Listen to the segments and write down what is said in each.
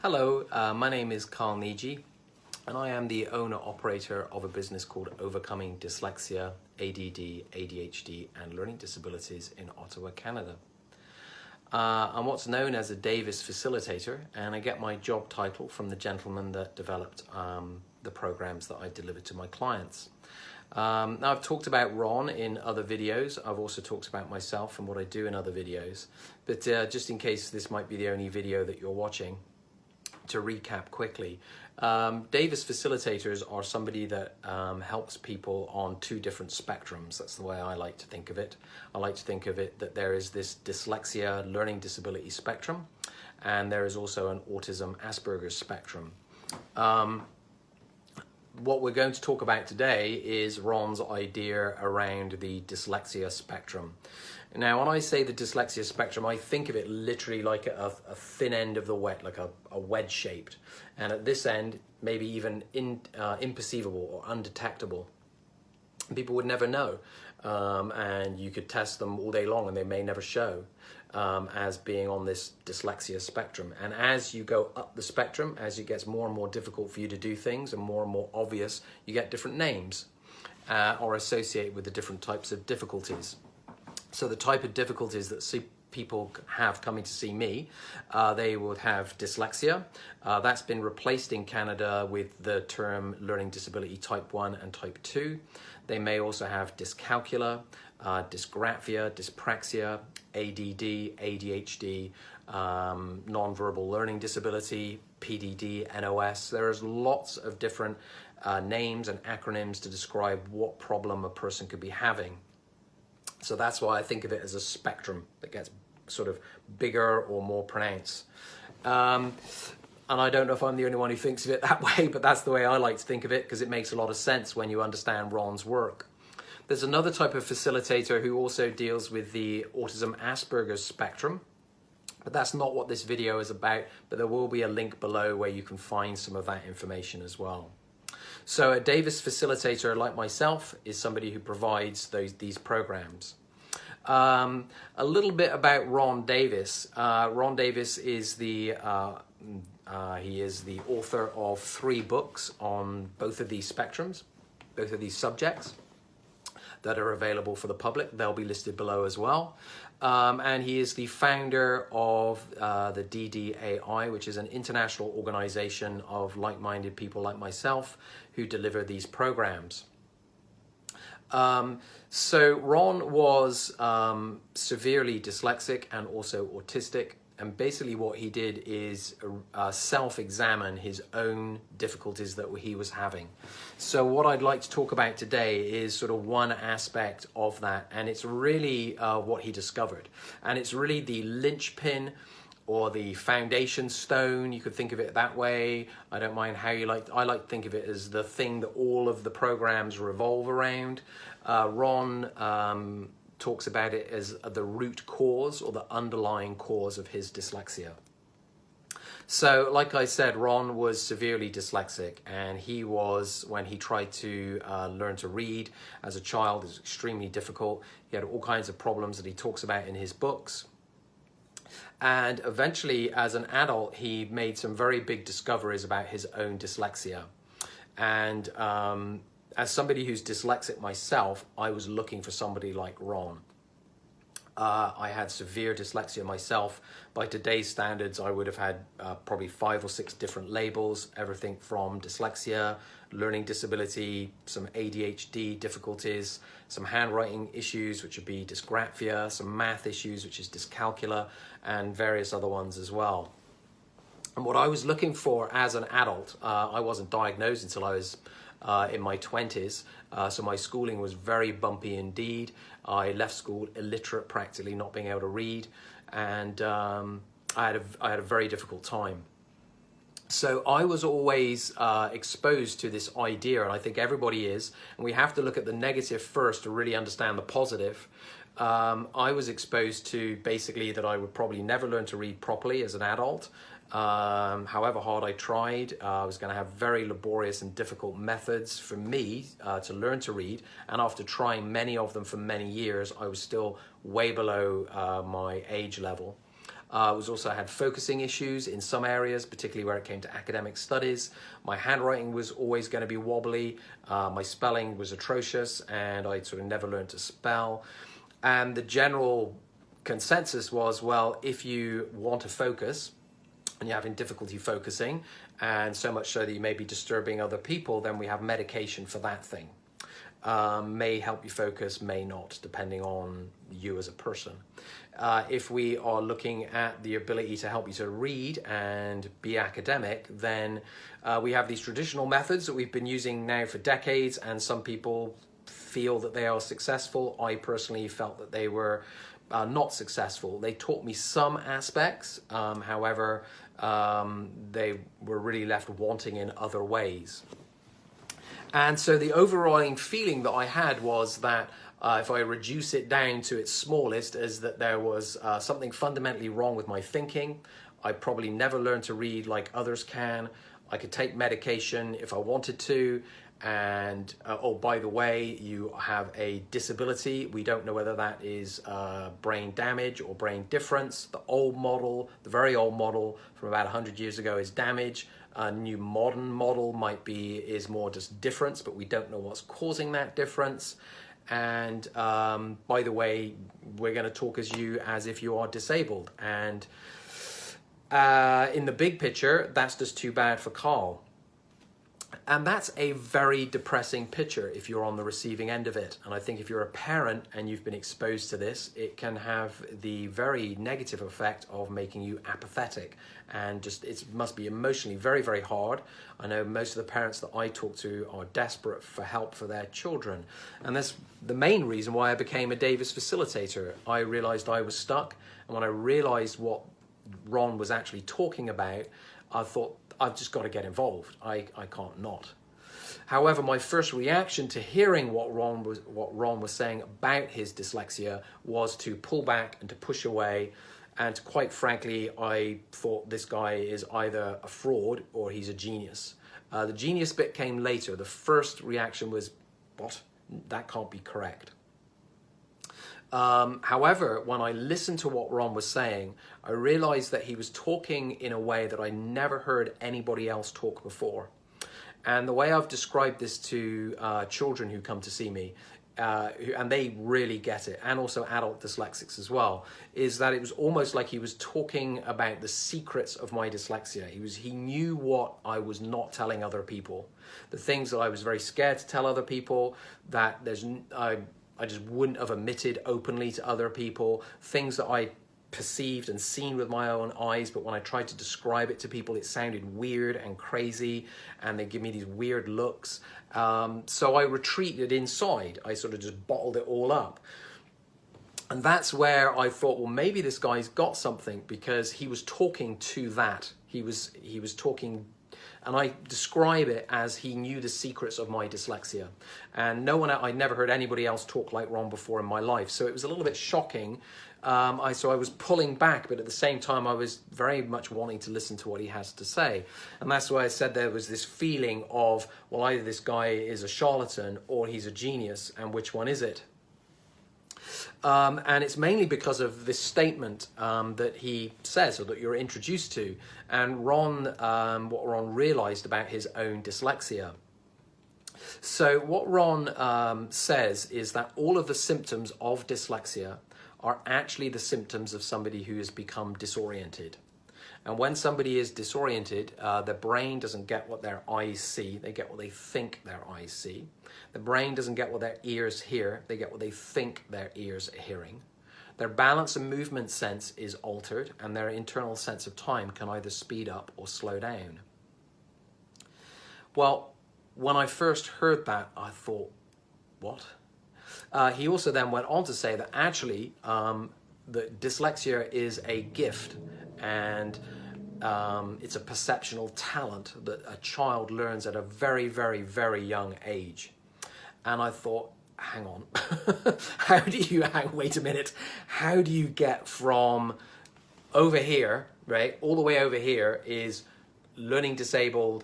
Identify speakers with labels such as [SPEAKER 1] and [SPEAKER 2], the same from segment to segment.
[SPEAKER 1] Hello, my name is Carl Niji, and I am the owner-operator of a business called Overcoming Dyslexia, ADD, ADHD, and Learning Disabilities in Ottawa, Canada. I'm what's known as a Davis facilitator, and I get my job title from the gentleman that developed the programs that I deliver to my clients. Now, I've talked about Ron in other videos. I've also talked about myself and what I do in other videos. But just in case this might be the only video that you're watching, to recap quickly, Davis facilitators are somebody that helps people on two different spectrums. That's the way I like to think of it. I like to think of it that there is this dyslexia learning disability spectrum, and there is also an autism Asperger's spectrum. What we're going to talk about today is Ron's idea around the dyslexia spectrum. Now, when I say the dyslexia spectrum, I think of it literally like a thin end of the wedge, like a wedge shaped. And at this end, maybe even imperceivable or undetectable. People would never know. And you could test them all day long and they may never show as being on this dyslexia spectrum. And as you go up the spectrum, as it gets more and more difficult for you to do things and more obvious, you get different names or associated with the different types of difficulties. So the type of difficulties that people have coming to see me, they would have dyslexia. That's been replaced in Canada with the term learning disability type 1 and type 2. They may also have dyscalculia, dysgraphia, dyspraxia, ADD, ADHD, nonverbal learning disability, PDD, NOS. There's lots of different names and acronyms to describe what problem a person could be having. So that's why I think of it as a spectrum that gets sort of bigger or more pronounced. And I don't know if I'm the only one who thinks of it that way, but that's the way I like to think of it because it makes a lot of sense when you understand Ron's work. There's another type of facilitator who also deals with the autism Asperger's spectrum, but that's not what this video is about, but there will be a link below where you can find some of that information as well. So a Davis facilitator like myself is somebody who provides these programs. A little bit about Ron Davis. Ron Davis is the author of 3 books on both of these spectrums, both of these subjects that are available for the public. They'll be listed below as well. And he is the founder of the DDAI, which is an international organization of like-minded people like myself who deliver these programs. So Ron was severely dyslexic and also autistic. And basically what he did is self-examine his own difficulties that he was having. So what I'd like to talk about today is sort of one aspect of that, and it's really what he discovered. And it's really the linchpin or the foundation stone, you could think of it that way. I don't mind how you I like to think of it as the thing that all of the programs revolve around. Ron talks about it as the root cause or the underlying cause of his dyslexia. So, like I said, Ron was severely dyslexic, and he was, when he tried to learn to read as a child, it was extremely difficult. He had all kinds of problems that he talks about in his books. And eventually, as an adult, he made some very big discoveries about his own dyslexia. And as somebody who's dyslexic myself, I was looking for somebody like Ron. I had severe dyslexia myself. By today's standards, I would have had probably 5 or 6 different labels, everything from dyslexia, learning disability, some ADHD difficulties, some handwriting issues, which would be dysgraphia, some math issues, which is dyscalculia, and various other ones as well. And what I was looking for as an adult, I wasn't diagnosed until I was in my 20s, so my schooling was very bumpy indeed. I left school illiterate, practically not being able to read, and I had a very difficult time. So I was always exposed to this idea, and I think everybody is, and we have to look at the negative first to really understand the positive. I was exposed to basically that I would probably never learn to read properly as an adult. However hard I tried, I was going to have very laborious and difficult methods for me to learn to read, and after trying many of them for many years, I was still way below my age level. Was also had focusing issues in some areas, particularly where it came to academic studies. My handwriting was always going to be wobbly. My spelling was atrocious, and I sort of never learned to spell. And the general consensus was, well, if you want to focus and you're having difficulty focusing, and so much so that you may be disturbing other people, then we have medication for that thing. May help you focus, may not, depending on you as a person. If we are looking at the ability to help you to read and be academic, then we have these traditional methods that we've been using now for decades, and some people feel that they are successful. I personally felt that they were not successful. They taught me some aspects, however, they were really left wanting in other ways. And so the overriding feeling that I had was that if I reduce it down to its smallest, is that there was something fundamentally wrong with my thinking. I probably never learned to read like others can. I could take medication if I wanted to. And oh, by the way, you have a disability. We don't know whether that is brain damage or brain difference. The old model, the very old model from about 100 years ago, is damage. A new modern model is more just difference, but we don't know what's causing that difference. And by the way, we're going to talk as if you are disabled. And in the big picture, that's just too bad for Carl. And that's a very depressing picture if you're on the receiving end of it. And I think if you're a parent and you've been exposed to this, it can have the very negative effect of making you apathetic. And just it must be emotionally very, very hard. I know most of the parents that I talk to are desperate for help for their children. And that's the main reason why I became a Davis facilitator. I realized I was stuck. And when I realized what Ron was actually talking about, I thought, I've just got to get involved. I can't not. However, my first reaction to hearing what Ron was saying about his dyslexia was to pull back and to push away. And quite frankly, I thought this guy is either a fraud or he's a genius. The genius bit came later. The first reaction was, what? That can't be correct. However, when I listened to what Ron was saying, I realized that he was talking in a way that I never heard anybody else talk before. And the way I've described this to children who come to see me, and they really get it, and also adult dyslexics as well, is that it was almost like he was talking about the secrets of my dyslexia. He knew what I was not telling other people, the things that I was very scared to tell other people, that I just wouldn't have admitted openly to other people, things that I perceived and seen with my own eyes, but when I tried to describe it to people, it sounded weird and crazy, and they give me these weird looks. So I retreated inside. I sort of just bottled it all up. And that's where I thought, well, maybe this guy's got something, because he was talking to that. He was talking. And I describe it as he knew the secrets of my dyslexia. And I'd never heard anybody else talk like Ron before in my life. So it was a little bit shocking. So I was pulling back, but at the same time, I was very much wanting to listen to what he has to say. And that's why I said there was this feeling of, well, either this guy is a charlatan or he's a genius, and which one is it? And it's mainly because of this statement that he says, or that you're introduced to, and what Ron realized about his own dyslexia. So what Ron says is that all of the symptoms of dyslexia are actually the symptoms of somebody who has become disoriented. And when somebody is disoriented, their brain doesn't get what their eyes see, they get what they think their eyes see. The brain doesn't get what their ears hear, they get what they think their ears are hearing. Their balance and movement sense is altered, and their internal sense of time can either speed up or slow down. Well, when I first heard that, I thought, what? He also then went on to say that actually that dyslexia is a gift, and it's a perceptual talent that a child learns at a very, very, very young age. And I thought, hang on, wait a minute, how do you get from over here, right, all the way over here is learning disabled,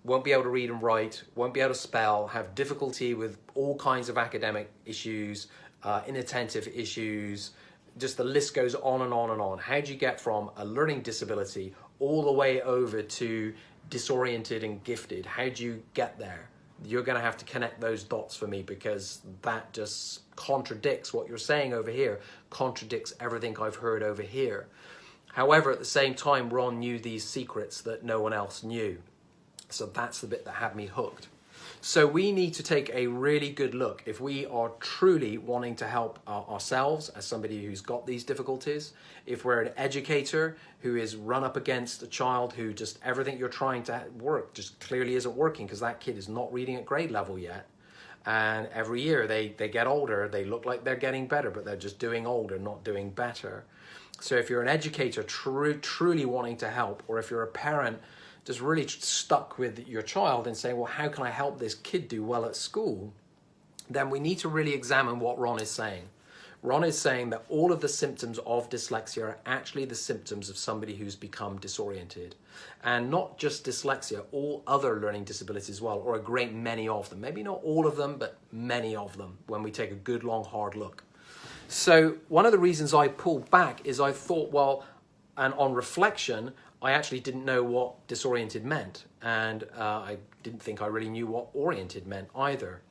[SPEAKER 1] won't be able to read and write, won't be able to spell, have difficulty with all kinds of academic issues, inattentive issues, just the list goes on and on and on. How do you get from a learning disability all the way over to disoriented and gifted? How do you get there? You're going to have to connect those dots for me, because that just contradicts what you're saying over here, contradicts everything I've heard over here. However, at the same time, Ron knew these secrets that no one else knew. So that's the bit that had me hooked. So we need to take a really good look if we are truly wanting to help ourselves as somebody who's got these difficulties. If we're an educator who is run up against a child who just everything you're trying to work just clearly isn't working because that kid is not reading at grade level yet. And every year they get older, they look like they're getting better, but they're just doing older, not doing better. So if you're an educator truly wanting to help, or if you're a parent just really stuck with your child and saying, well, how can I help this kid do well at school? Then we need to really examine what Ron is saying. Ron is saying that all of the symptoms of dyslexia are actually the symptoms of somebody who's become disoriented. And not just dyslexia, all other learning disabilities as well, or a great many of them. Maybe not all of them, but many of them when we take a good, long, hard look. So one of the reasons I pulled back is I thought, well, and on reflection, I actually didn't know what disoriented meant, and I didn't think I really knew what oriented meant either.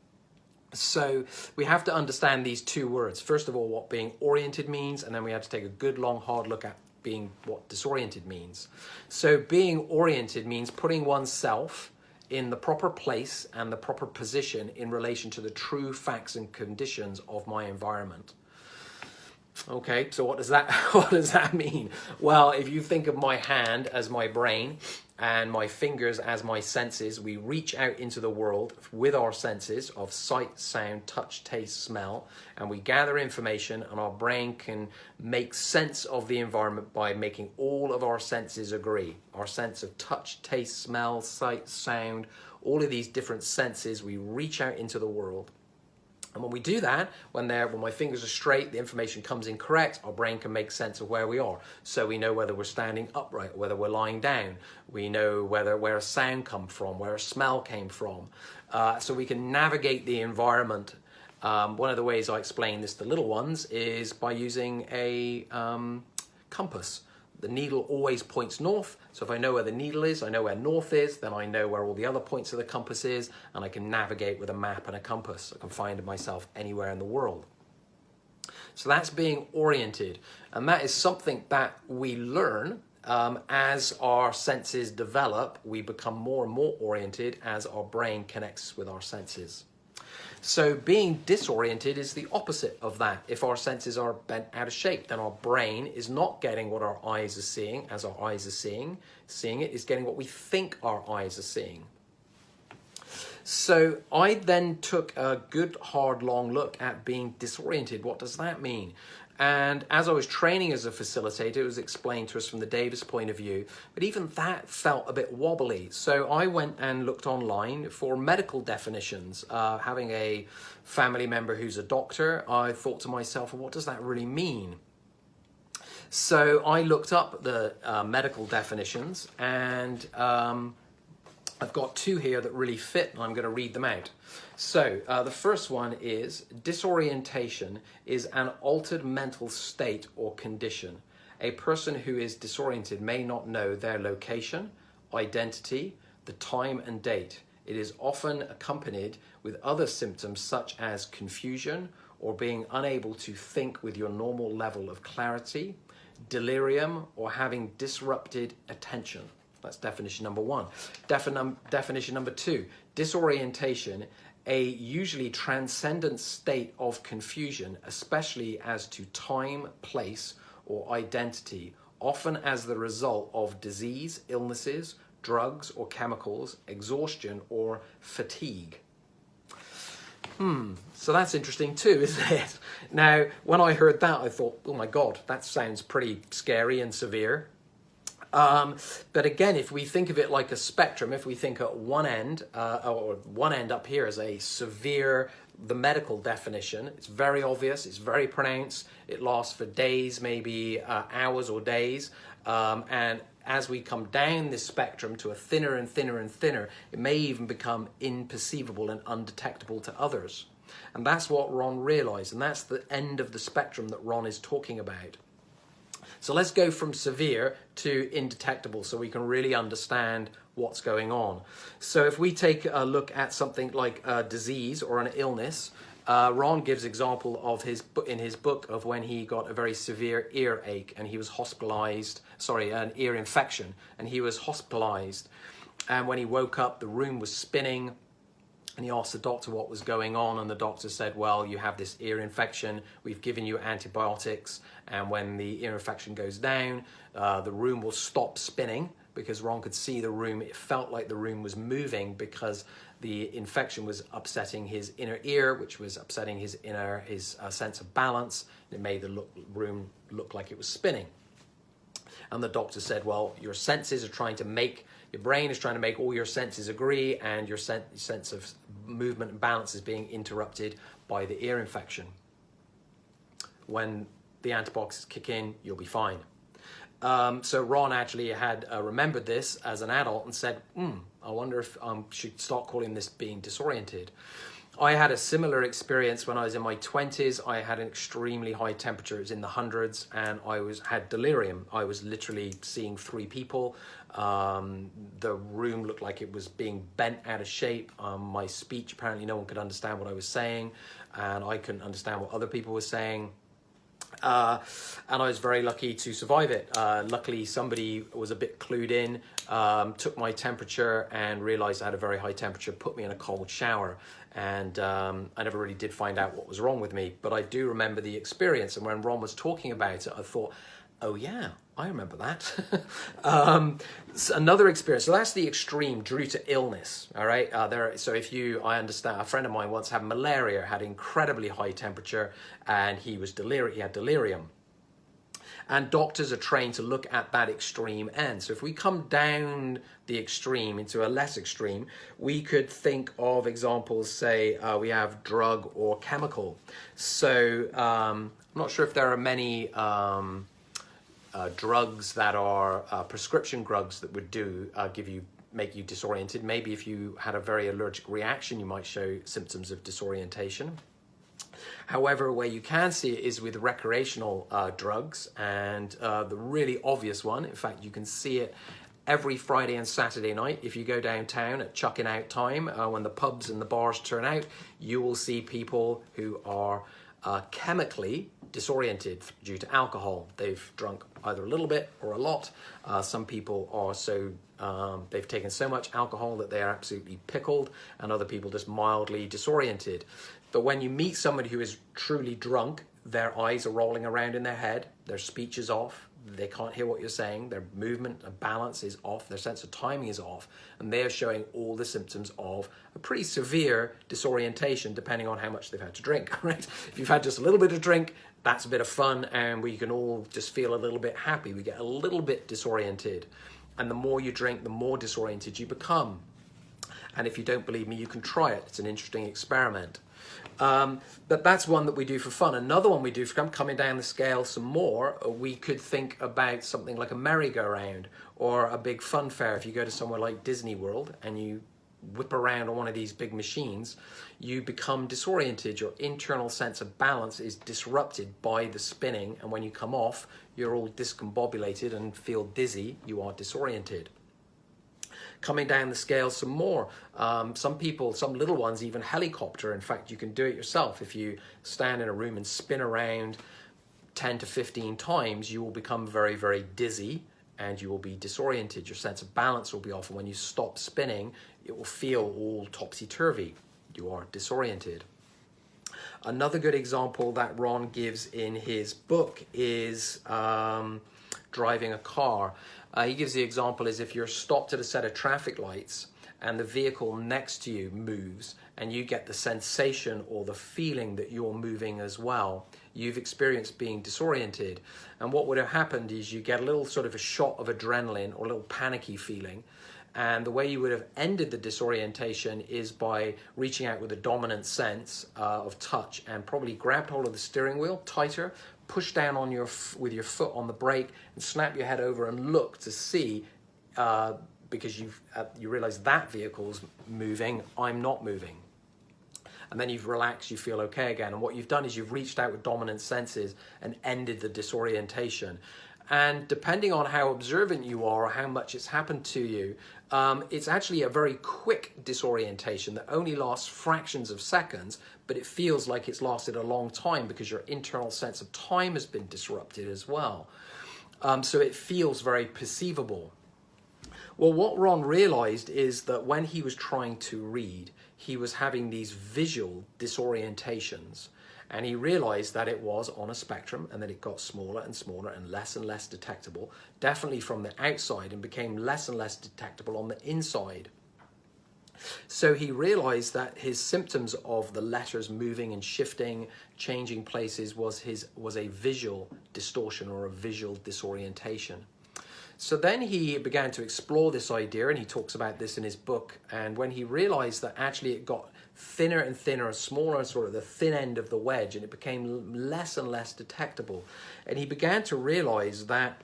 [SPEAKER 1] So we have to understand these two words. First of all, what being oriented means, and then we have to take a good, long, hard look at being what disoriented means. So being oriented means putting oneself in the proper place and the proper position in relation to the true facts and conditions of my environment. Okay, so what does that mean? Well, if you think of my hand as my brain and my fingers as my senses, we reach out into the world with our senses of sight, sound, touch, taste, smell, and we gather information, and our brain can make sense of the environment by making all of our senses agree. Our sense of touch, taste, smell, sight, sound, all of these different senses, we reach out into the world. And when we do that, when my fingers are straight, the information comes in correct, our brain can make sense of where we are. So we know whether we're standing upright, whether we're lying down. We know where a sound come from, where a smell came from. So we can navigate the environment. One of the ways I explain this to little ones is by using a compass. The needle always points north, so if I know where the needle is, I know where north is, then I know where all the other points of the compass is, and I can navigate with a map and a compass. I can find myself anywhere in the world. So that's being oriented, and that is something that we learn as our senses develop. We become more and more oriented as our brain connects with our senses. So being disoriented is the opposite of that. If our senses are bent out of shape, then our brain is not getting what our eyes are seeing as our eyes are seeing. Seeing it is getting what we think our eyes are seeing. So I then took a good, hard, long look at being disoriented. What does that mean? And as I was training as a facilitator, it was explained to us from the Davis point of view, but even that felt a bit wobbly. So I went and looked online for medical definitions. Having a family member who's a doctor, I thought to myself, well, what does that really mean? So I looked up the medical definitions, and I've got two here that really fit, and I'm going to read them out. So the first one is, disorientation is an altered mental state or condition. A person who is disoriented may not know their location, identity, the time and date. It is often accompanied with other symptoms such as confusion or being unable to think with your normal level of clarity, delirium, or having disrupted attention. That's definition number one. Definition number two, disorientation, a usually transcendent state of confusion, especially as to time, place, or identity, often as the result of disease, illnesses, drugs or chemicals, exhaustion, or fatigue. So that's interesting too, isn't it? Now, when I heard that, I thought, oh my God, that sounds pretty scary and severe. But again, if we think of it like a spectrum, if we think at one end, or one end up here as a severe, the medical definition, it's very obvious, it's very pronounced, it lasts for days, maybe hours or days, and as we come down this spectrum to a thinner and thinner and thinner, it may even become imperceivable and undetectable to others. And that's what Ron realized, and that's the end of the spectrum that Ron is talking about. So let's go from severe to indetectable so we can really understand what's going on. So if we take a look at something like a disease or an illness, Ron gives example of in his book of when he got a very severe earache and he was hospitalized, an ear infection, and he was hospitalized. And when he woke up, the room was spinning. And he asked the doctor what was going on, and the doctor said, well, you have this ear infection, we've given you antibiotics, and when the ear infection goes down, the room will stop spinning, because Ron could see the room. It felt like the room was moving because the infection was upsetting his inner ear, which was upsetting his sense of balance. It made the room look like it was spinning. And the doctor said, well, your senses are trying to make, your brain is trying to make all your senses agree, and your sense of movement and balance is being interrupted by the ear infection. When the antibiotics kick in, you'll be fine. So Ron actually had remembered this as an adult and said, I wonder if I should start calling this being disoriented. I had a similar experience when I was in my 20s. I had an extremely high temperature. It was in the hundreds, and I had delirium. I was literally seeing 3 people. The room looked like it was being bent out of shape. My speech, apparently no one could understand what I was saying, and I couldn't understand what other people were saying. And I was very lucky to survive it. Luckily, somebody was a bit clued in, took my temperature and realized I had a very high temperature, put me in a cold shower. And I never really did find out what was wrong with me, but I do remember the experience. And when Ron was talking about it, I thought, oh yeah, I remember that. Another experience, so that's the extreme due to illness, all right? I understand, a friend of mine once had malaria, had incredibly high temperature, and he had delirium. And doctors are trained to look at that extreme end. So if we come down the extreme into a less extreme, we could think of examples, say we have drug or chemical. So I'm not sure if there are many drugs that are prescription drugs that would make you disoriented. Maybe if you had a very allergic reaction, you might show symptoms of disorientation. However, where you can see it is with recreational drugs, and the really obvious one, in fact, you can see it every Friday and Saturday night. If you go downtown at chucking out time, when the pubs and the bars turn out, you will see people who are chemically disoriented due to alcohol. They've drunk either a little bit or a lot. Some people are they've taken so much alcohol that they are absolutely pickled, and other people just mildly disoriented. But when you meet somebody who is truly drunk, their eyes are rolling around in their head, their speech is off, they can't hear what you're saying, their movement and balance is off, their sense of timing is off, and they're showing all the symptoms of a pretty severe disorientation depending on how much they've had to drink, right? If you've had just a little bit of drink, that's a bit of fun, and we can all just feel a little bit happy. We get a little bit disoriented, and the more you drink, the more disoriented you become. And if you don't believe me, you can try it. It's an interesting experiment. But that's one that we do for fun. Another one we do for coming down the scale some more, we could think about something like a merry-go-round or a big fun fair. If you go to somewhere like Disney World and you whip around on one of these big machines, you become disoriented. Your internal sense of balance is disrupted by the spinning, and when you come off, you're all discombobulated and feel dizzy. You are disoriented. Coming down the scale some more, some people, some little ones even helicopter. In fact, you can do it yourself. If you stand in a room and spin around 10 to 15 times, you will become very, very dizzy and you will be disoriented. Your sense of balance will be off, and when you stop spinning, it will feel all topsy-turvy. You are disoriented. Another good example that Ron gives in his book is driving a car. He gives the example as if you're stopped at a set of traffic lights and the vehicle next to you moves, and you get the sensation or the feeling that you're moving as well. You've experienced being disoriented, and what would have happened is you get a little sort of a shot of adrenaline or a little panicky feeling, and the way you would have ended the disorientation is by reaching out with a dominant sense of touch and probably grabbed hold of the steering wheel tighter, push down on with your foot on the brake, and snap your head over and look to see, because you realize that vehicle's moving, I'm not moving. and then you've relaxed, you feel okay again. And what you've done is you've reached out with dominant senses and ended the disorientation. And depending on how observant you are or how much it's happened to you, it's actually a very quick disorientation that only lasts fractions of seconds, but it feels like it's lasted a long time because your internal sense of time has been disrupted as well. So it feels very perceivable. Well, what Ron realized is that when he was trying to read, he was having these visual disorientations. And he realized that it was on a spectrum and that it got smaller and smaller and less detectable, definitely from the outside, and became less and less detectable on the inside. So he realized that his symptoms of the letters moving and shifting, changing places was a visual distortion or a visual disorientation. So then he began to explore this idea, and he talks about this in his book. And when he realized that actually it got thinner and thinner, smaller, sort of the thin end of the wedge, and it became less and less detectable. And he began to realize that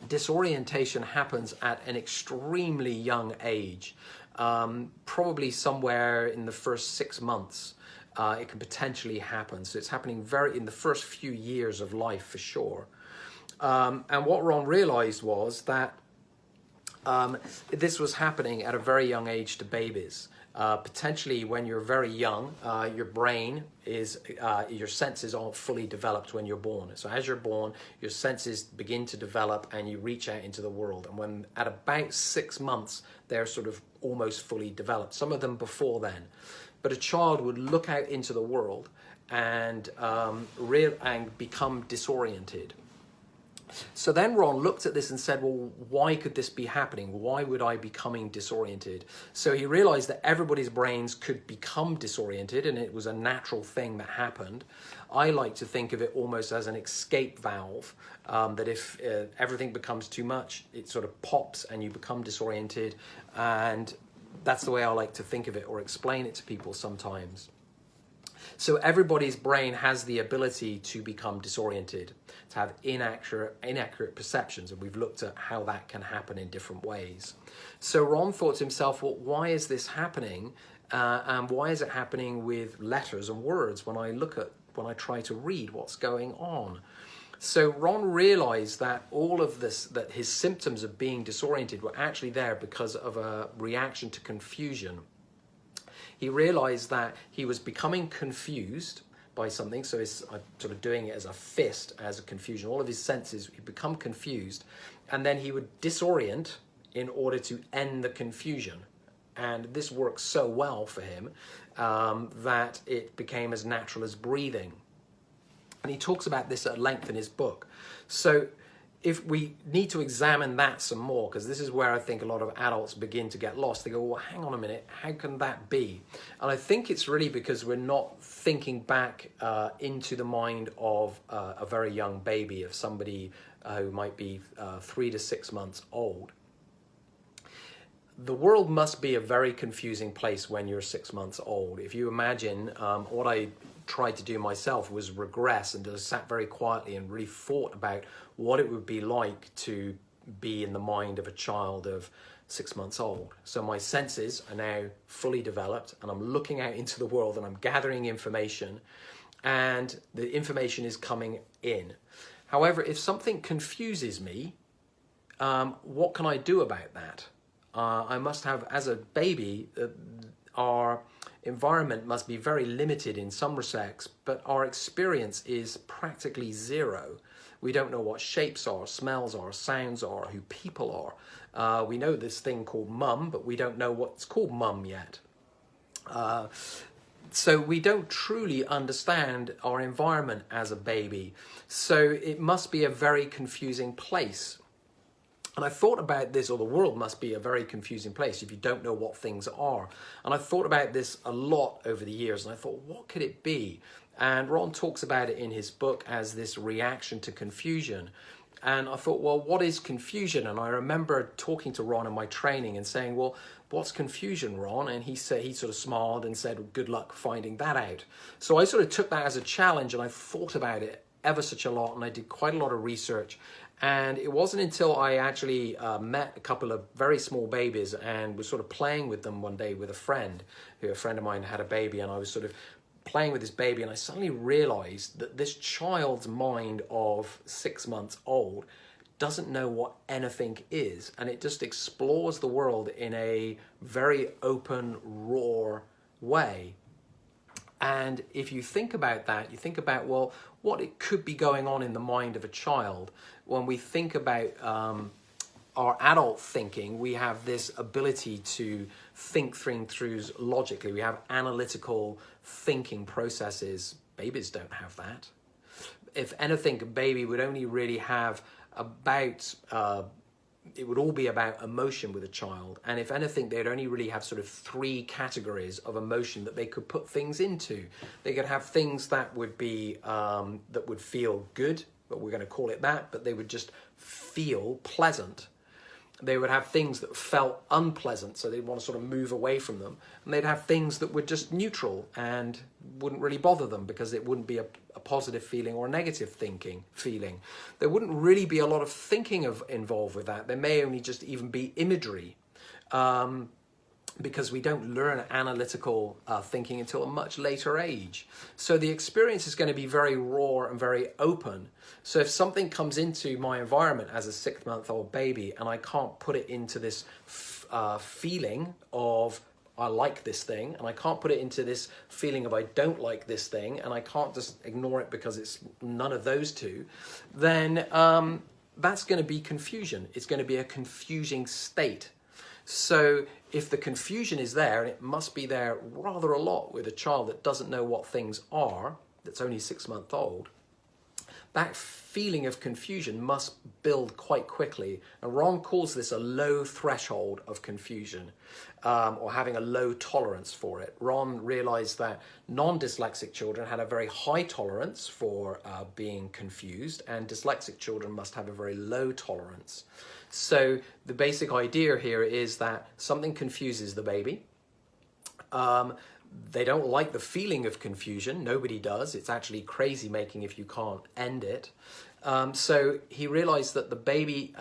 [SPEAKER 1] disorientation happens at an extremely young age, probably somewhere in the first 6 months. It can potentially happen. So it's happening in the first few years of life for sure. And what Ron realized was that this was happening at a very young age to babies. Potentially when you're very young, your brain is, your senses aren't fully developed when you're born. So as you're born, your senses begin to develop and you reach out into the world. And when at about 6 months, they're sort of almost fully developed, some of them before then. But a child would look out into the world and become disoriented. So then Ron looked at this and said, well, why could this be happening? Why would I be becoming disoriented? So he realized that everybody's brains could become disoriented, and it was a natural thing that happened. I like to think of it almost as an escape valve, that if everything becomes too much, it sort of pops and you become disoriented. And that's the way I like to think of it or explain it to people sometimes. So everybody's brain has the ability to become disoriented, to have inaccurate perceptions, and we've looked at how that can happen in different ways. So Ron thought to himself, well, why is this happening? And why is it happening with letters and words when I try to read what's going on? So Ron realized that all of this, that his symptoms of being disoriented were actually there because of a reaction to confusion. He realized that he was becoming confused by something, so he's sort of doing it as a fist, as a confusion. All of his senses, he'd become confused, and then he would disorient in order to end the confusion. And this worked so well for him that it became as natural as breathing. And he talks about this at length in his book. So if we need to examine that some more, because this is where I think a lot of adults begin to get lost. They go, well, hang on a minute, how can that be? And I think it's really because we're not thinking back into the mind of a very young baby, of somebody who might be 3 to 6 months old. The world must be a very confusing place when you're 6 months old. If you imagine what I tried to do myself was regress and just sat very quietly and really thought about what it would be like to be in the mind of a child of 6 months old. So my senses are now fully developed, and I'm looking out into the world and I'm gathering information, and the information is coming in. However, if something confuses me, what can I do about that? I must have, as a baby, our environment must be very limited in some respects, but our experience is practically zero. We don't know what shapes are, smells are, sounds are, who people are. We know this thing called mum, but we don't know what's called mum yet. So we don't truly understand our environment as a baby. So it must be a very confusing place. And I thought about this, or the world must be a very confusing place if you don't know what things are. And I thought about this a lot over the years, and I thought, what could it be? And Ron talks about it in his book as this reaction to confusion. And I thought, well, what is confusion? And I remember talking to Ron in my training and saying, well, what's confusion, Ron? And he sort of smiled and said, well, good luck finding that out. So I sort of took that as a challenge, and I thought about it ever such a lot, and I did quite a lot of research. And it wasn't until I actually met a couple of very small babies and was sort of playing with them one day with a friend of mine had a baby, and I was sort of playing with this baby, and I suddenly realized that this child's mind of 6 months old doesn't know what anything is, and it just explores the world in a very open, raw way. And if you think about that, you think about, well, what it could be going on in the mind of a child. When we think about our adult thinking, we have this ability to think things logically. We have analytical thinking processes. Babies don't have that. If anything, a baby would only really have about it would all be about emotion with a child, and if anything, they'd only really have sort of 3 categories of emotion that they could put things into. They could have things that would be that would feel good, but we're going to call it that, but they would just feel pleasant. They would have things that felt unpleasant, so they'd want to sort of move away from them. And they'd have things that were just neutral and wouldn't really bother them because it wouldn't be a positive feeling or a negative feeling. There wouldn't really be a lot of thinking involved with that. There may only just even be imagery, because we don't learn analytical thinking until a much later age. So the experience is going to be very raw and very open. So if something comes into my environment as a 6-month-old baby and I can't put it into this feeling of I like this thing, and I can't put it into this feeling of I don't like this thing, and I can't just ignore it because it's none of those two, then that's going to be confusion. It's going to be a confusing state. So if the confusion is there, and it must be there rather a lot with a child that doesn't know what things are, that's only 6 months old, that feeling of confusion must build quite quickly. And Ron calls this a low threshold of confusion, or having a low tolerance for it. Ron realized that non-dyslexic children had a very high tolerance for being confused, and dyslexic children must have a very low tolerance. So the basic idea here is that something confuses the baby. They don't like the feeling of confusion. Nobody does. It's actually crazy making if you can't end it. So he realized that the baby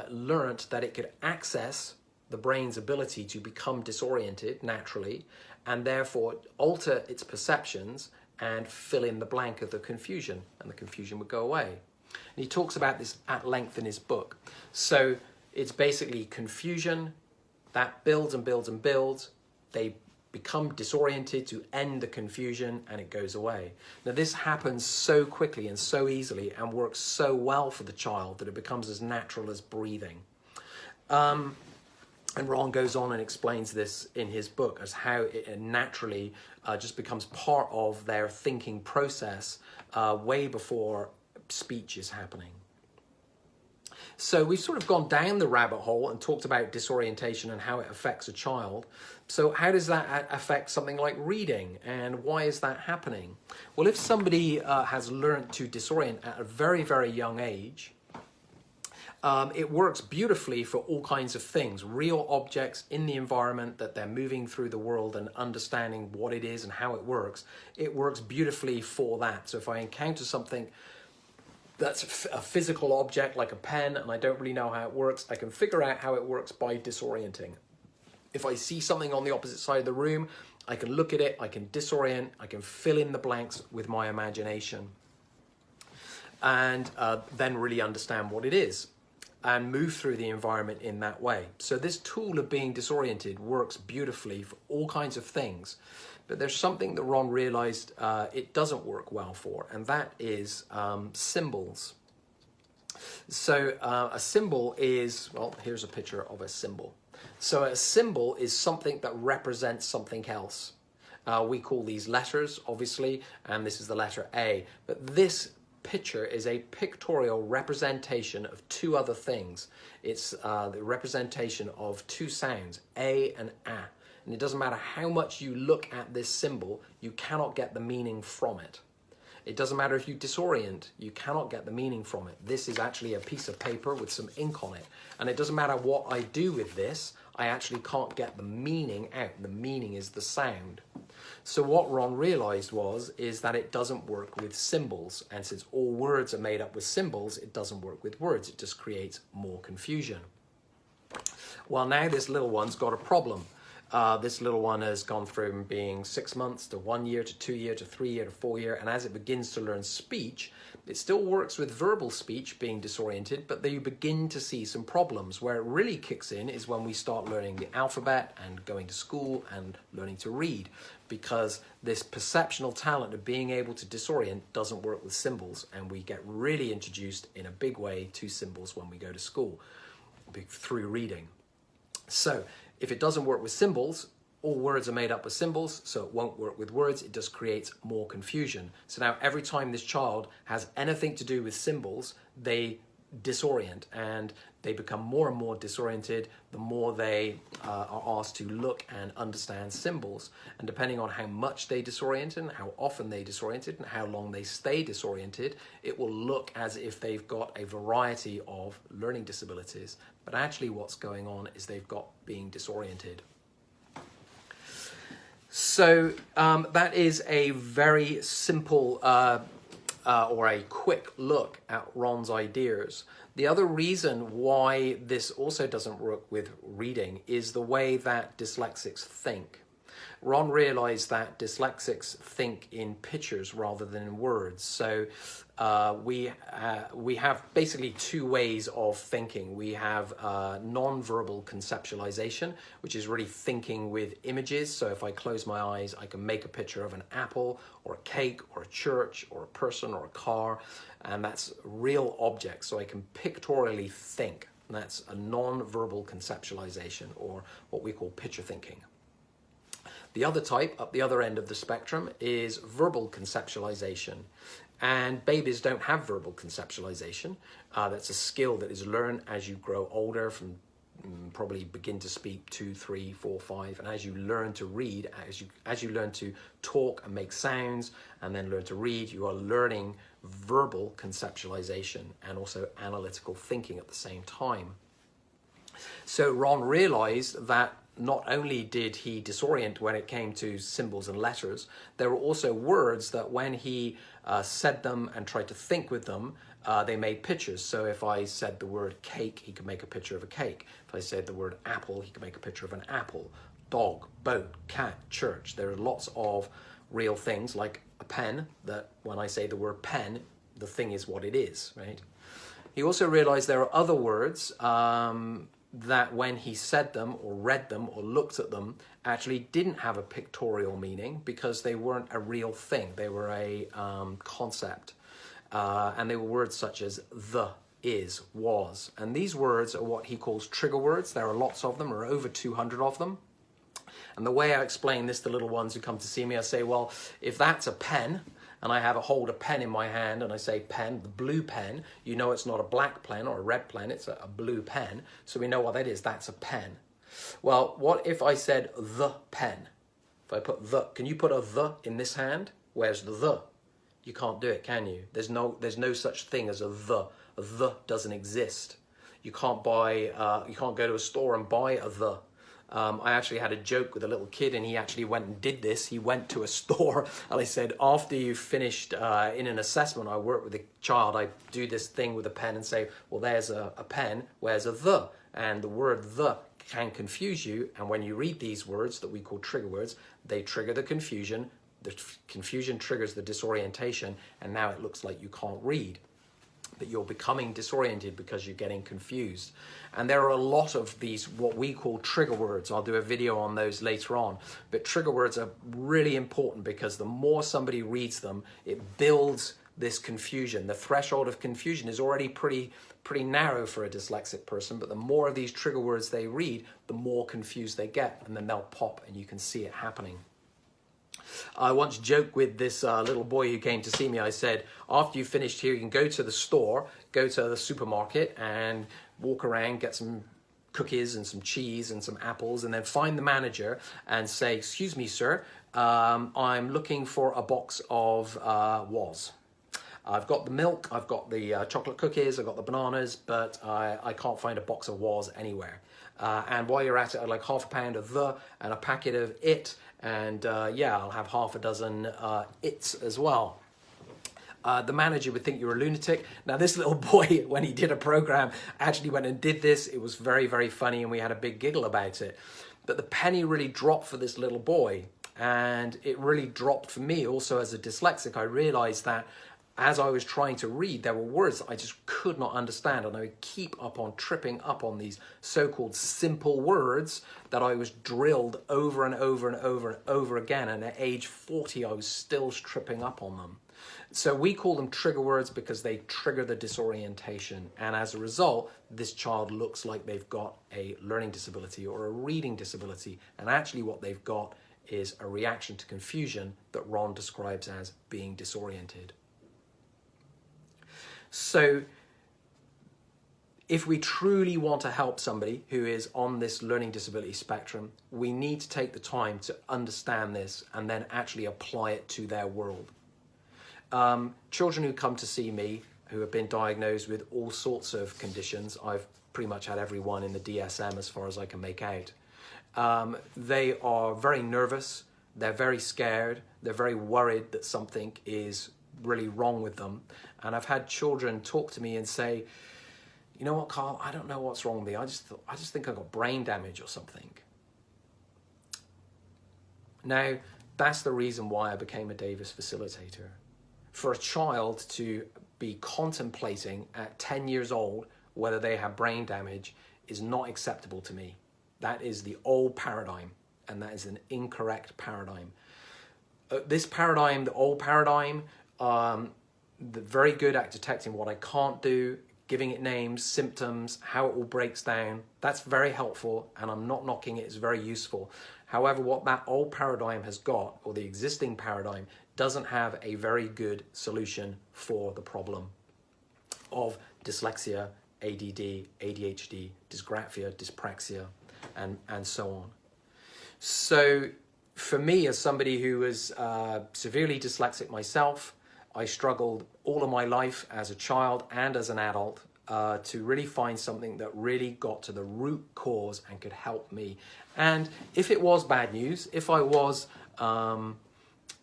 [SPEAKER 1] learnt that it could access the brain's ability to become disoriented naturally, and therefore alter its perceptions and fill in the blank of the confusion, and the confusion would go away. And he talks about this at length in his book. So it's basically confusion that builds and builds and builds. They become disoriented to end the confusion, and it goes away. Now this happens so quickly and so easily and works so well for the child that it becomes as natural as breathing. And Ron goes on and explains this in his book as how it naturally just becomes part of their thinking process way before speech is happening. So we've sort of gone down the rabbit hole and talked about disorientation and how it affects a child. So how does that affect something like reading, and why is that happening? Well, if somebody has learned to disorient at a very, very young age, it works beautifully for all kinds of things, real objects in the environment that they're moving through the world and understanding what it is and how it works. It works beautifully for that. So if I encounter something that's a physical object like a pen and I don't really know how it works, I can figure out how it works by disorienting. If I see something on the opposite side of the room, I can look at it, I can disorient, I can fill in the blanks with my imagination, and then really understand what it is and move through the environment in that way. So this tool of being disoriented works beautifully for all kinds of things. But there's something that Ron realized it doesn't work well for, and that is symbols. So a symbol is, well, here's a picture of a symbol. So a symbol is something that represents something else. We call these letters, obviously, and this is the letter A. But this picture is a pictorial representation of 2 other things. It's the representation of 2 sounds, A and A. And it doesn't matter how much you look at this symbol, you cannot get the meaning from it. It doesn't matter if you disorient, you cannot get the meaning from it. This is actually a piece of paper with some ink on it. And it doesn't matter what I do with this, I actually can't get the meaning out. The meaning is the sound. So what Ron realized is that it doesn't work with symbols. And since all words are made up with symbols, it doesn't work with words. It just creates more confusion. Well, now this little one's got a problem. This little one has gone from being 6 months to 1 year to 2 year to 3 year to 4 year. And as it begins to learn speech, it still works with verbal speech, being disoriented, but then you begin to see some problems. Where it really kicks in is when we start learning the alphabet and going to school and learning to read, because this perceptual talent of being able to disorient doesn't work with symbols, and we get really introduced in a big way to symbols when we go to school through reading. So if it doesn't work with symbols, all words are made up of symbols, so it won't work with words. It just creates more confusion. So now every time this child has anything to do with symbols, they disorient, and they become more and more disoriented the more they are asked to look and understand symbols. And depending on how much they disorient and how often they disoriented and how long they stay disoriented, it will look as if they've got a variety of learning disabilities. But actually what's going on is they've got being disoriented. So that is a very simple or a quick look at Ron's ideas. The other reason why this also doesn't work with reading is the way that dyslexics think. Ron realized that dyslexics think in pictures rather than in words. So we have basically two ways of thinking. We have non-verbal conceptualization, which is really thinking with images. So if I close my eyes, I can make a picture of an apple or a cake or a church or a person or a car, and that's real objects. So I can pictorially think. And that's a non-verbal conceptualization, or what we call picture thinking. The other type, up the other end of the spectrum, is verbal conceptualization. And babies don't have verbal conceptualization. That's a skill that is learned as you grow older, from probably begin to speak 2, 3, 4, 5. And as you learn to read, as you learn to talk and make sounds and then learn to read, you are learning verbal conceptualization and also analytical thinking at the same time. So Ron realized that not only did he disorient when it came to symbols and letters, there were also words that when he said them and tried to think with them, they made pictures. So if I said the word cake, he could make a picture of a cake. If I said the word apple, he could make a picture of an apple. Dog, boat, cat, church. There are lots of real things, like a pen, that when I say the word pen, the thing is what it is, right? He also realized there are other words that when he said them or read them or looked at them actually didn't have a pictorial meaning, because they weren't a real thing. They were a concept. And they were words such as the, is, was. And these words are what he calls trigger words. There are lots of them, there are over 200 of them. And the way I explain this to little ones who come to see me, I say, well, if that's a pen, and I hold a pen in my hand and I say pen, the blue pen, you know it's not a black pen or a red pen, it's a blue pen. So we know what that is, that's a pen. Well, what if I said the pen? If I put the, can you put a the in this hand? Where's the the? You can't do it, can you? There's no such thing as a the. A the doesn't exist. You can't buy, you can't go to a store and buy a the. I actually had a joke with a little kid, and he actually went and did this. He went to a store and I said, after you've finished in an assessment, I work with a child, I do this thing with a pen and say, well, there's a pen, where's a the? And the word the can confuse you. And when you read these words that we call trigger words, they trigger the confusion. The confusion triggers the disorientation, and now it looks like you can't read. That you're becoming disoriented because you're getting confused. And there are a lot of these, what we call trigger words. I'll do a video on those later on. But trigger words are really important, because the more somebody reads them, it builds this confusion. The threshold of confusion is already pretty narrow for a dyslexic person, but the more of these trigger words they read, the more confused they get, and then they'll pop and you can see it happening. I once joked with this little boy who came to see me. I said, after you've finished here, you can go to the store, go to the supermarket and walk around, get some cookies and some cheese and some apples, and then find the manager and say, excuse me, sir, I'm looking for a box of was. I've got the milk, I've got the chocolate cookies, I've got the bananas, but I can't find a box of was anywhere. And while you're at it, I'd like half a pound of the and a packet of it. And yeah, I'll have half a dozen its as well. The manager would think you're a lunatic. Now, this little boy, when he did a program, actually went and did this. It was very, very funny, and we had a big giggle about it. But the penny really dropped for this little boy, and it really dropped for me also as a dyslexic. I realized that as I was trying to read, there were words that I just could not understand, and I would keep up on tripping up on these so-called simple words that I was drilled over and over and over and over again, and at age 40 I was still tripping up on them. So we call them trigger words because they trigger the disorientation, and as a result this child looks like they've got a learning disability or a reading disability, and actually what they've got is a reaction to confusion that Ron describes as being disoriented. So if we truly want to help somebody who is on this learning disability spectrum, we need to take the time to understand this and then actually apply it to their world. Children who come to see me who have been diagnosed with all sorts of conditions, I've pretty much had every one in the DSM as far as I can make out. They are very nervous, they're very scared, they're very worried that something is really wrong with them. And I've had children talk to me and say, you know what, Carl, I don't know what's wrong with me. I just think I got brain damage or something. Now, that's the reason why I became a Davis facilitator. For a child to be contemplating at 10 years old whether they have brain damage is not acceptable to me. That is the old paradigm, and that is an incorrect paradigm. This paradigm, the old paradigm, they're very good at detecting what I can't do, giving it names, symptoms, how it all breaks down. That's very helpful, and I'm not knocking it, it's very useful. However, what that old paradigm has got, or the existing paradigm, doesn't have a very good solution for the problem of dyslexia, ADD, ADHD, dysgraphia, dyspraxia, and so on. So for me, as somebody who was severely dyslexic myself, I struggled all of my life as a child and as an adult to really find something that really got to the root cause and could help me. And if it was bad news, if I was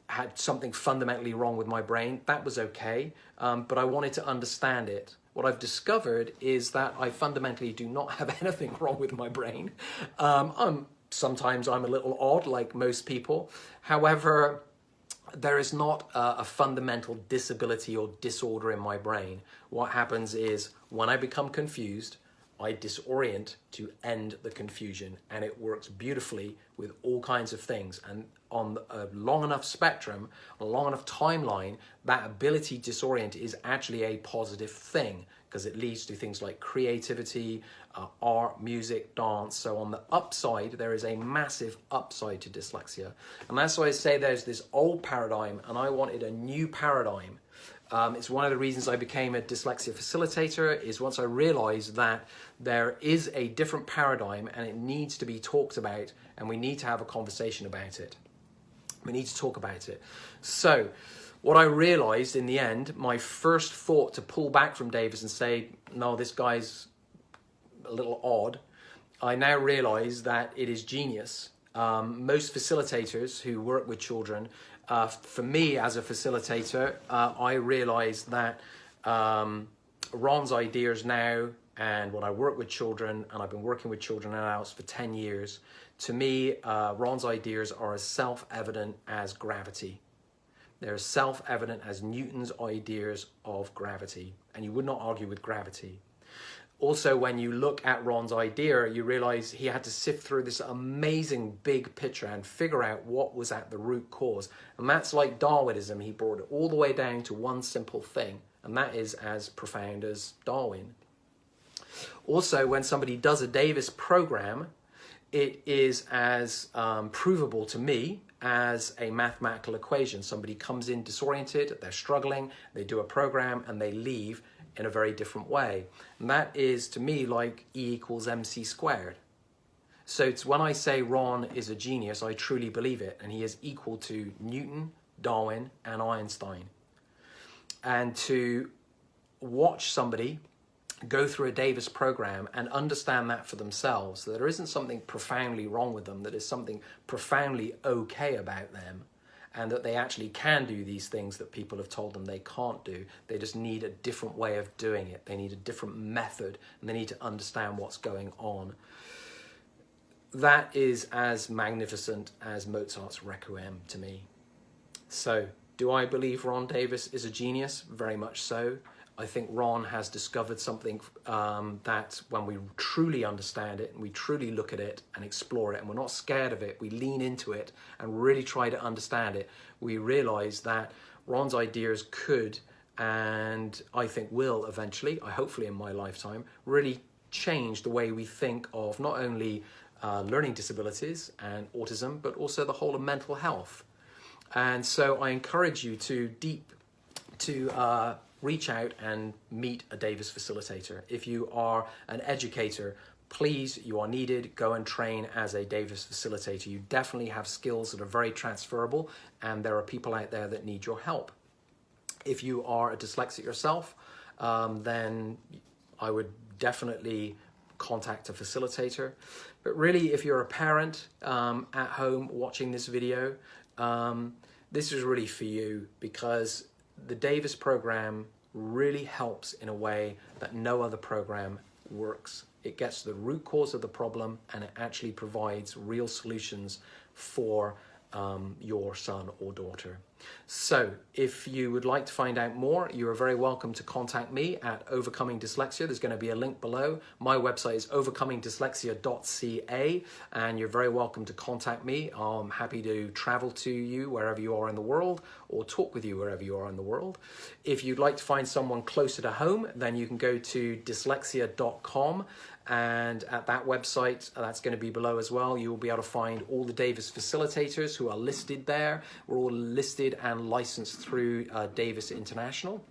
[SPEAKER 1] had something fundamentally wrong with my brain, that was okay, but I wanted to understand it. What I've discovered is that I fundamentally do not have anything wrong with my brain. Sometimes I'm a little odd, like most people. However, there is not a fundamental disability or disorder in my brain. What happens is when I become confused, I disorient to end the confusion, and it works beautifully with all kinds of things. And on a long enough spectrum, a long enough timeline, that ability to disorient is actually a positive thing because it leads to things like creativity, art, music, dance. So on the upside, there is a massive upside to dyslexia. And that's why I say there's this old paradigm and I wanted a new paradigm. It's one of the reasons I became a dyslexia facilitator, is once I realized that there is a different paradigm and it needs to be talked about, and we need to have a conversation about it. We need to talk about it. So what I realized in the end, my first thought to pull back from Davis and say, no, this guy's a little odd, I now realize that it is genius. Most facilitators who work with children, for me as a facilitator, I realized that Ron's ideas now, and when I work with children, and I've been working with children and adults for 10 years, to me, Ron's ideas are as self-evident as gravity. They're as self-evident as Newton's ideas of gravity, and you would not argue with gravity. Also, when you look at Ron's idea, you realize he had to sift through this amazing big picture and figure out what was at the root cause. And that's like Darwinism. He brought it all the way down to one simple thing, and that is as profound as Darwin. Also, when somebody does a Davis program, it is as provable to me as a mathematical equation. Somebody comes in disoriented, they're struggling, they do a program, and they leave in a very different way. And that is, to me, like E equals MC squared. So it's when I say Ron is a genius, I truly believe it. And he is equal to Newton, Darwin, and Einstein. And to watch somebody go through a Davis program and understand that for themselves, that there isn't something profoundly wrong with them, that is something profoundly okay about them, and that they actually can do these things that people have told them they can't do. They just need a different way of doing it. They need a different method, and they need to understand what's going on. That is as magnificent as Mozart's Requiem to me. So, do I believe Ron Davis is a genius? Very much so. I think Ron has discovered something that when we truly understand it and we truly look at it and explore it and we're not scared of it, we lean into it and really try to understand it, we realize that Ron's ideas could, and I think will eventually, hopefully in my lifetime, really change the way we think of not only learning disabilities and autism, but also the whole of mental health. And so I encourage you to reach out and meet a Davis facilitator. If you are an educator, please, you are needed, go and train as a Davis facilitator. You definitely have skills that are very transferable, and there are people out there that need your help. If you are a dyslexic yourself, then I would definitely contact a facilitator. But really, if you're a parent at home watching this video, this is really for you, because the Davis program really helps in a way that no other program works. It gets to the root cause of the problem, and it actually provides real solutions for your son or daughter. So if you would like to find out more, you are very welcome to contact me at Overcoming Dyslexia. There's going to be a link below. My website is overcomingdyslexia.ca, and you're very welcome to contact me. I'm happy to travel to you wherever you are in the world, or talk with you wherever you are in the world. If you'd like to find someone closer to home, then you can go to dyslexia.com, and at that website, that's going to be below as well, you will be able to find all the Davis facilitators who are listed there. We're all listed and licensed through Davis International.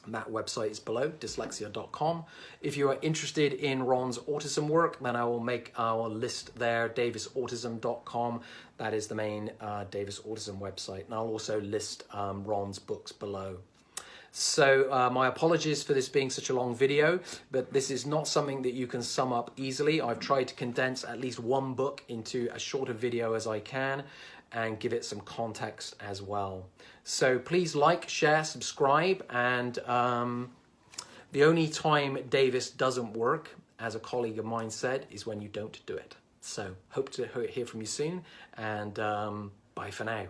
[SPEAKER 1] And that website is below, dyslexia.com. If you are interested in Ron's autism work, then I will make our list there, davisautism.com. That is the main Davis Autism website. And I'll also list Ron's books below. So my apologies for this being such a long video, but this is not something that you can sum up easily. I've tried to condense at least one book into as short a video as I can and give it some context as well. So please like, share, subscribe, and the only time Davis doesn't work, as a colleague of mine said, is when you don't do it. So hope to hear from you soon, and bye for now.